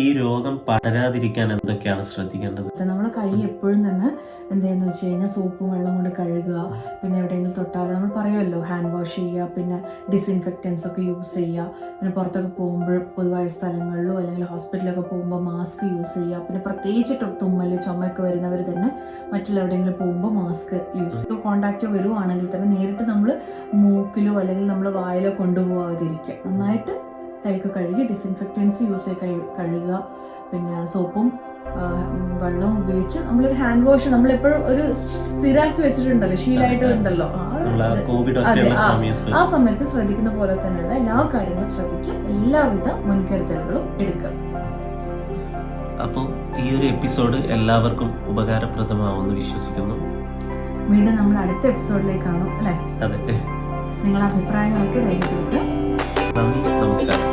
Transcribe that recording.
ഈ രോഗം പടരാതിരിക്കാൻ എന്തൊക്കെയാണ് ശ്രദ്ധിക്കേണ്ടത്? നമ്മുടെ കൈ എപ്പോഴും തന്നെ എന്തെന്ന് വെച്ച് കഴിഞ്ഞാൽ സോപ്പും വെള്ളം കൊണ്ട് കഴുകുക. പിന്നെ എവിടെയെങ്കിലും തൊട്ടാൽ നമ്മൾ പറയുമല്ലോ ഹാൻഡ് വാഷ് ചെയ്യുക, പിന്നെ ഡിസിൻഫെക്റ്റൻസ് ഒക്കെ യൂസ് ചെയ്യുക. പിന്നെ പുറത്തൊക്കെ പോകുമ്പോൾ പൊതുവായ സ്ഥലങ്ങളിലോ അല്ലെങ്കിൽ ഹോസ്പിറ്റലൊക്കെ പോകുമ്പോൾ മാസ്ക് യൂസ് ചെയ്യുക. പിന്നെ പ്രത്യേകിച്ച് തുമ്മൽ ചുമയൊക്കെ വരുന്നവർ തന്നെ മറ്റുള്ള എവിടെയെങ്കിലും പോകുമ്പോൾ മാസ്ക് യൂസ് ചെയ്യുക. കോണ്ടാക്റ്റ് വരുവാണെങ്കിൽ തന്നെ നേരിട്ട് നമ്മൾ മൂക്കിലോ അല്ലെങ്കിൽ നമ്മൾ വായിലോ കൊണ്ടുപോകാതിരിക്കുക. നന്നായിട്ട് കൈയൊക്കെ കഴുകി ഡിസിൻഫെക്റ്റൻസ് യൂസ് ചെയ്ത് കഴുകുക. പിന്നെ സോപ്പും വെള്ളവും ഉപയോഗിച്ച് നമ്മളൊരു ഹാൻഡ് വാഷ് നമ്മളെപ്പോഴും ഒരു സ്ഥിരാക്കി വെച്ചിട്ടുണ്ടല്ലോ, ശീലമായിട്ടുണ്ടല്ലോ. ആ സമയത്ത് ശ്രദ്ധിക്കുന്ന പോലെ തന്നെയുള്ള എല്ലാ കാര്യങ്ങളും ശ്രദ്ധിക്കുക, എല്ലാവിധ മുൻകരുതലുകളും എടുക്കുക. അപ്പോൾ ഈ ഒരു എപ്പിസോഡ് എല്ലാവർക്കും ഉപകാരപ്രദമാവുമെന്ന് വിശ്വസിക്കുന്നു. വീണ്ടും നമ്മൾ അടുത്ത എപ്പിസോഡിലേക്ക് കാണും അല്ലേ? അതെ. നിങ്ങളുടെ അഭിപ്രായങ്ങളൊക്കെ രേഖപ്പെടുത്തുക. നന്ദി, നമസ്കാരം.